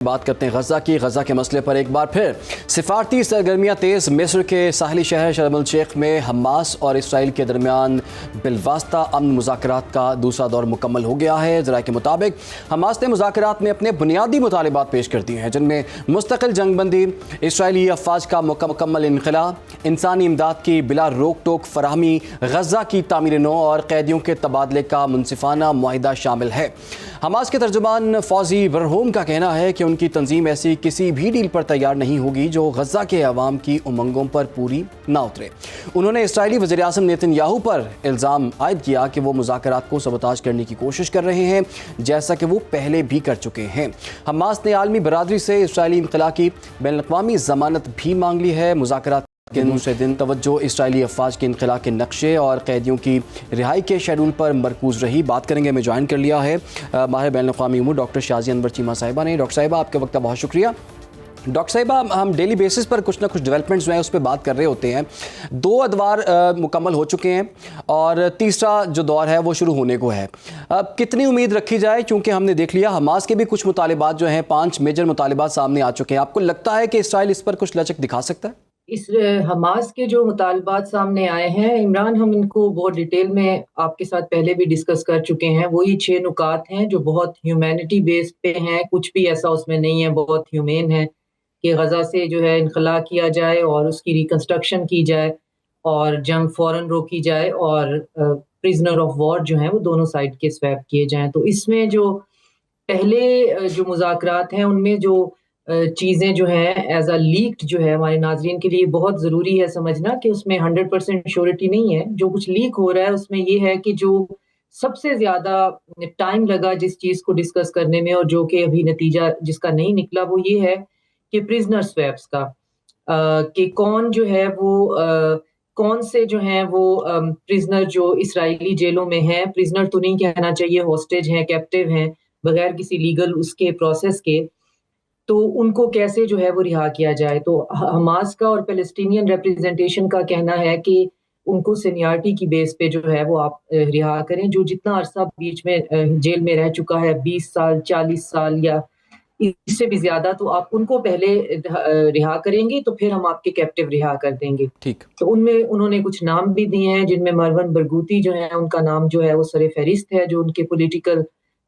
بات کرتے ہیں غزہ کے مسئلے پر ایک بار پھر سفارتی سرگرمیاں تیز۔ مصر کے ساحلی شہر شرم الشیخ میں حماس اور اسرائیل کے درمیان بالواسطہ امن مذاکرات کا دوسرا دور مکمل ہو گیا ہے۔ ذرائع کے مطابق حماس نے مذاکرات میں اپنے بنیادی مطالبات پیش کر دیے ہیں، جن میں مستقل جنگ بندی، اسرائیلی افواج کا مکمل انخلاء، انسانی امداد کی بلا روک ٹوک فراہمی، غزہ کی تعمیر نو اور قیدیوں کے تبادلے کا منصفانہ معاہدہ شامل ہے۔ حماس کے ترجمان فوزی برہوم کا کہنا ہے کہ ان کی تنظیم ایسی کسی بھی ڈیل پر تیار نہیں ہوگی جو غزہ کے عوام کی امنگوں پر پوری نہ اترے۔ انہوں نے اسرائیلی وزیر اعظم نیتن یاہو پر الزام عائد کیا کہ وہ مذاکرات کو سبوتاژ کرنے کی کوشش کر رہے ہیں، جیسا کہ وہ پہلے بھی کر چکے ہیں۔ حماس نے عالمی برادری سے اسرائیلی انخلاء کی بین الاقوامی ضمانت بھی مانگ لی ہے۔ مذاکرات کے دوسرے دن توجہ اسرائیلی افواج کے انخلاء کے نقشے اور قیدیوں کی رہائی کے شیڈول پر مرکوز رہی۔ بات کریں گے، ہمیں جوائن کر لیا ہے ماہر بین الاقوامی امور ڈاکٹر شازیہ انور چیمہ صاحبہ نے۔ ڈاکٹر صاحبہ، آپ کے وقت کا بہت شکریہ۔ ڈاکٹر صاحبہ، ہم ڈیلی بیسس پر کچھ نہ کچھ ڈیولپمنٹس جو ہیں اس پہ بات کر رہے ہوتے ہیں۔ 2 ادوار مکمل ہو چکے ہیں اور تیسرا جو دور ہے وہ شروع ہونے کو ہے۔ اب کتنی امید رکھی جائے؟ چونکہ ہم نے دیکھ لیا حماس کے بھی کچھ مطالبات جو ہیں، 5 میجر مطالبات سامنے آ چکے ہیں۔ آپ کو لگتا ہے کہ اسرائیل اس پر کچھ لچک دکھا سکتا ہے؟ اس حماس کے جو مطالبات سامنے آئے ہیں عمران، ہم ان کو بہت ڈیٹیل میں آپ کے ساتھ پہلے بھی ڈسکس کر چکے ہیں۔ وہی 6 نکات ہیں جو بہت ہیومینٹی بیس پہ ہیں، کچھ بھی ایسا اس میں نہیں ہے، بہت ہیومین ہے کہ غزہ سے جو ہے انخلاء کیا جائے اور اس کی ریکنسٹرکشن کی جائے اور جنگ فوراً روکی جائے اور پرزنر آف وار جو ہیں وہ دونوں سائڈ کے سویپ کیے جائیں۔ تو اس میں جو پہلے جو مذاکرات ہیں ان میں جو چیزیں جو ہیں ایز اے لیکڈ جو ہے، ہمارے ناظرین کے لیے بہت ضروری ہے سمجھنا کہ اس میں 100% شیورٹی نہیں ہے۔ جو کچھ لیک ہو رہا ہے اس میں یہ ہے کہ جو سب سے زیادہ ٹائم لگا جس چیز کو ڈسکس کرنے میں اور جو کہ ابھی نتیجہ جس کا نہیں نکلا، وہ یہ ہے کہ پرزنر سویپس کا، کہ کون جو ہے وہ کون سے جو ہیں وہ پرزنر جو اسرائیلی جیلوں میں ہیں، پرزنر تو نہیں کہنا چاہیے، ہاسٹیج ہیں، کیپٹیو ہیں بغیر کسی لیگل اس کے پروسیس کے، تو ان کو کیسے جو ہے وہ رہا کیا جائے۔ تو حماس کا اور فلسطینین ریپریزنٹیشن کا کہنا ہے کہ ان کو سینیارٹی کی بیس پہ جو ہے وہ آپ رہا کریں، جو جتنا عرصہ بیچ میں جیل میں رہ چکا ہے، 20 سال 40 سال یا اس سے بھی زیادہ، تو آپ ان کو پہلے رہا کریں گے تو پھر ہم آپ کے کیپٹیو رہا کر دیں گے۔ ٹھیک۔ تو ان میں انہوں نے کچھ نام بھی دیے ہیں، جن میں مروان برغوثی جو ہیں ان کا نام جو ہے وہ سر فہرست ہے، جو ان کے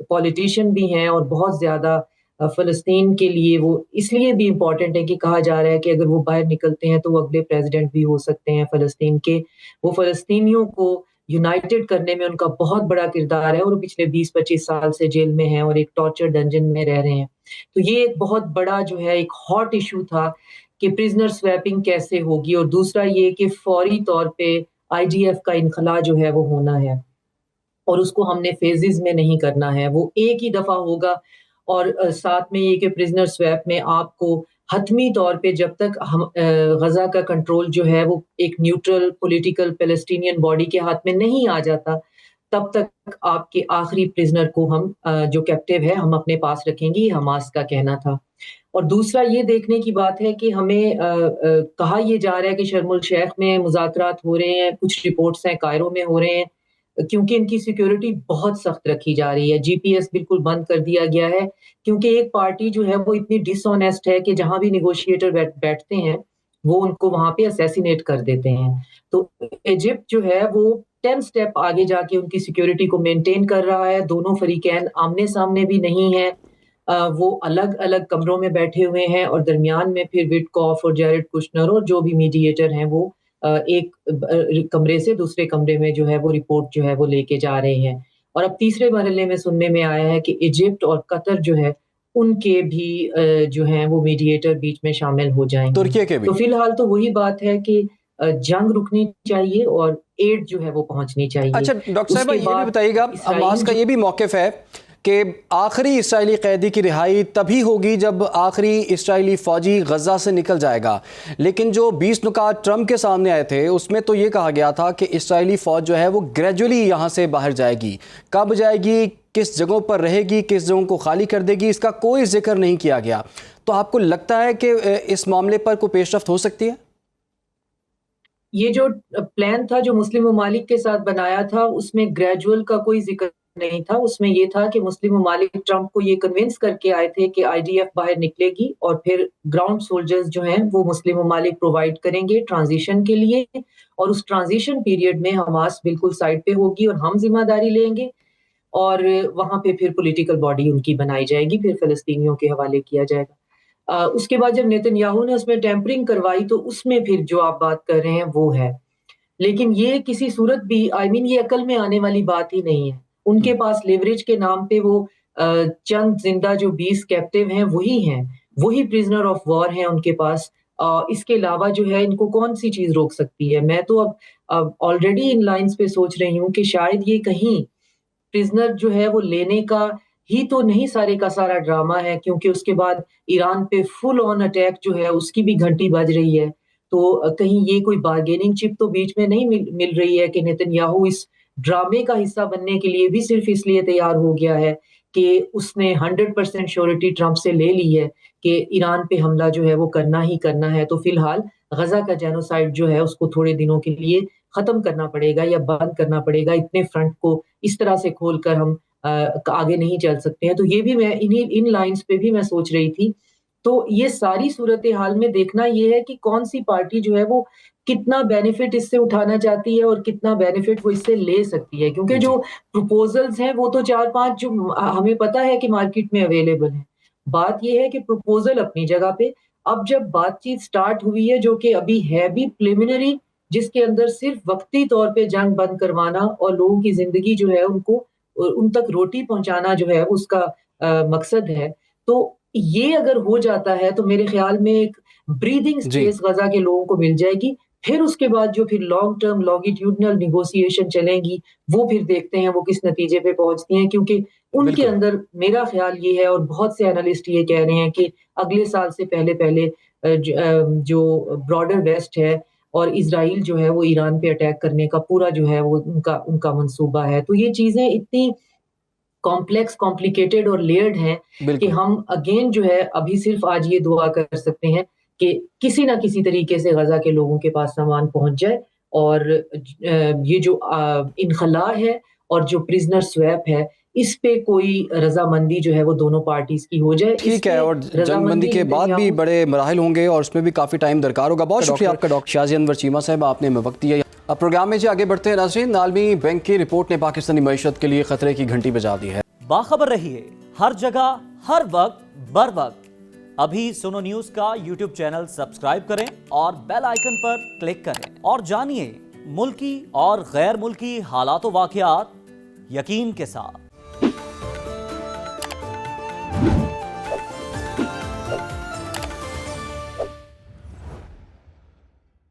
پولیٹیشین بھی ہیں اور بہت زیادہ فلسطین کے لیے وہ اس لیے بھی امپورٹنٹ ہے کہ کہا جا رہا ہے کہ اگر وہ باہر نکلتے ہیں تو وہ اگلے پریزیڈنٹ بھی ہو سکتے ہیں فلسطین کے۔ وہ فلسطینیوں کو یونائٹڈ کرنے میں ان کا بہت بڑا کردار ہے اور وہ پچھلے 20-25 سال سے جیل میں ہیں اور ایک ٹارچر ڈنجن میں رہ رہے ہیں۔ تو یہ ایک بہت بڑا جو ہے ایک ہاٹ ایشو تھا کہ پرزنر سویپنگ کیسے ہوگی، اور دوسرا یہ کہ فوری طور پہ IDF کا انخلاء جو ہے وہ ہونا ہے اور اس کو ہم نے فیزز میں نہیں کرنا ہے، وہ ایک ہی دفعہ ہوگا۔ اور ساتھ میں یہ کہ پرزنر سویپ میں آپ کو حتمی طور پہ جب تک غزہ کا کنٹرول جو ہے وہ ایک نیوٹرل پولیٹیکل پیلسٹینین باڈی کے ہاتھ میں نہیں آ جاتا، تب تک آپ کے آخری پرزنر کو ہم جو کیپٹیو ہے ہم اپنے پاس رکھیں گے، یہ حماس کا کہنا تھا۔ اور دوسرا یہ دیکھنے کی بات ہے کہ ہمیں کہا یہ جا رہا ہے کہ شرم الشیخ میں مذاکرات ہو رہے ہیں، کچھ رپورٹس ہیں کائرو میں ہو رہے ہیں، کیونکہ ان کی سیکیورٹی بہت سخت رکھی جا رہی ہے۔ GPS بالکل بند کر دیا گیا ہے کیونکہ ایک پارٹی جو ہے وہ اتنی ڈس آنیسٹ ہے کہ جہاں بھی نیگوشیٹر بیٹھتے ہیں وہ ان کو وہاں پہ اسیسینیٹ کر دیتے ہیں۔ تو ایجپٹ جو ہے وہ 10 سٹیپ آگے جا کے ان کی سیکیورٹی کو مینٹین کر رہا ہے۔ دونوں فریقین آمنے سامنے بھی نہیں ہیں، وہ الگ الگ کمروں میں بیٹھے ہوئے ہیں اور درمیان میں پھر وٹکوف اور جیرڈ کشنر اور جو بھی میڈیٹر ہیں وہ ایک کمرے سے دوسرے کمرے میں جو ہے وہ رپورٹ جو ہے وہ لے کے جا رہے ہیں۔ اور اب تیسرے مرحلے میں سننے میں آیا ہے کہ ایجپٹ اور قطر جو ہے ان کے بھی جو ہیں وہ میڈیٹر بیچ میں شامل ہو جائیں گے۔ ترکیہ کے بھی۔ تو فی الحال تو وہی بات ہے کہ جنگ رکنی چاہیے اور ایڈ جو ہے وہ پہنچنی چاہیے۔ اچھا ڈاکٹر صاحبہ، یہ بھی بتائیے گا، حماس کا یہ بھی موقف ہے کہ آخری اسرائیلی قیدی کی رہائی تبھی ہوگی جب آخری اسرائیلی فوجی غزہ سے نکل جائے گا، لیکن جو 20 نکات ٹرمپ کے سامنے آئے تھے اس میں تو یہ کہا گیا تھا کہ اسرائیلی فوج جو ہے وہ گریجولی یہاں سے باہر جائے گی۔ کب جائے گی، کس جگہوں پر رہے گی، کس جگہوں کو خالی کر دے گی، اس کا کوئی ذکر نہیں کیا گیا۔ تو آپ کو لگتا ہے کہ اس معاملے پر کوئی پیش رفت ہو سکتی ہے؟ یہ جو پلان تھا جو مسلم ممالک کے ساتھ بنایا تھا اس میں گریجول کا کوئی ذکر نہیں تھا, اس میں یہ تھا کہ مسلم ممالک ٹرمپ کو یہ کنونس کر کے آئے تھے کہ IDF باہر نکلے گی اور پھر گراؤنڈ سولجرز جو ہیں وہ مسلم ممالک پرووائڈ کریں گے ٹرانزیشن کے لیے, اور اس ٹرانزیشن پیریڈ میں حماس بالکل سائڈ پہ ہوگی اور ہم ذمہ داری لیں گے, اور وہاں پہ پھر پولیٹیکل باڈی ان کی بنائی جائے گی, پھر فلسطینیوں کے حوالے کیا جائے گا. اس کے بعد جب نیتن یاہو نے اس میں ٹیمپرنگ کروائی تو اس میں پھر جو آپ بات کر رہے ہیں وہ ہے, لیکن یہ کسی صورت بھی یہ عقل میں آنے والی بات ہی نہیں ہے. ان کے پاس لیوریج کے نام پہ وہ چند زندہ جو 20 کیپٹیو ہیں وہی پریزنر آف وار ہیں ان کے پاس. اس کے علاوہ جو ہے ان کو کون سی چیز روک سکتی ہے؟ میں تو اب آلریڈی ان لائنز پہ سوچ رہی ہوں کہ شاید یہ کہیں پریزنر جو ہے وہ لینے کا ہی تو نہیں سارے کا سارا ڈرامہ ہے, کیونکہ اس کے بعد ایران پہ فل آن اٹیک جو ہے اس کی بھی گھنٹی بج رہی ہے. تو کہیں یہ کوئی بارگیننگ چپ تو بیچ میں نہیں مل رہی ہے کہ نیتن یاہو اس ڈرامے کا حصہ بننے کے لیے بھی صرف اس لیے تیار ہو گیا ہے کہ اس نے 100% شیورٹی ٹرمپ سے لے لی ہے کہ ایران پہ حملہ جو ہے وہ کرنا ہی کرنا ہے, تو فی الحال غزہ کا جینوسائیڈ جو ہے اس کو تھوڑے دنوں کے لیے ختم کرنا پڑے گا یا بند کرنا پڑے گا. اتنے فرنٹ کو اس طرح سے کھول کر ہم آگے نہیں چل سکتے ہیں. تو یہ بھی میں ان لائنز پہ بھی میں سوچ رہی تھی. تو یہ ساری صورتحال میں دیکھنا یہ ہے کہ کون سی پارٹی جو ہے وہ کتنا بینیفٹ اس سے اٹھانا چاہتی ہے اور کتنا بینیفٹ وہ اس سے لے سکتی ہے, کیونکہ جو پروپوزلز ہیں وہ تو 4-5 جو ہمیں پتا ہے کہ مارکیٹ میں اویلیبل ہیں. بات یہ ہے کہ پروپوزل اپنی جگہ پہ, اب جب بات چیت سٹارٹ ہوئی ہے جو کہ ابھی ہے بھی پریلیمنری, جس کے اندر صرف وقتی طور پہ جنگ بند کروانا اور لوگوں کی زندگی جو ہے ان تک روٹی پہنچانا جو ہے اس کا مقصد ہے, تو یہ اگر ہو جاتا ہے تو میرے خیال میں ایک بریدنگ سپیس غزہ کے لوگوں کو مل جائے گی. پھر اس کے بعد جو پھر لانگ ٹرم لانگیٹیوڈنل نیگوسیشن چلیں گی وہ پھر دیکھتے ہیں وہ کس نتیجے پہ پہنچتی ہیں, کیونکہ ان کے اندر میرا خیال یہ ہے اور بہت سے انالسٹ یہ کہہ رہے ہیں کہ اگلے سال سے پہلے جو براڈر ویسٹ ہے اور اسرائیل جو ہے وہ ایران پہ اٹیک کرنے کا پورا جو ہے وہ ان کا منصوبہ ہے. تو یہ چیزیں اتنی کمپلیکس کمپلیکیٹڈ اور لیئرڈ ہیں کہ ہم اگین جو ہے ابھی صرف آج یہ دعا کر سکتے ہیں کہ کسی نہ کسی طریقے سے غزہ کے لوگوں کے پاس سامان پہنچ جائے, اور یہ جو انخلا ہے اور جو پرزنر سویپ ہے اس پہ کوئی رضامندی جو ہے وہ دونوں پارٹیز کی ہو جائے. ٹھیک ہے, اور جنگ بندی کے بعد بھی بڑے مراحل ہوں گے اور اس میں بھی کافی ٹائم درکار ہوگا. بہت شکریہ آپ کا ڈاکٹر شازیہ انور چیمہ صاحب, آپ نے ہمیں وقت دیا. اب پروگرام میں آگے بڑھتے ہیں ناظرین. عالمی بینک کی رپورٹ نے پاکستانی معیشت کے لیے خطرے کی گھنٹی بجا دی ہے. باخبر رہیے ہر جگہ ہر وقت بر وقت. ابھی سنو نیوز کا یوٹیوب چینل سبسکرائب کریں اور بیل آئیکن پر کلک کریں اور جانیے ملکی اور غیر ملکی حالات و واقعات یقین کے ساتھ.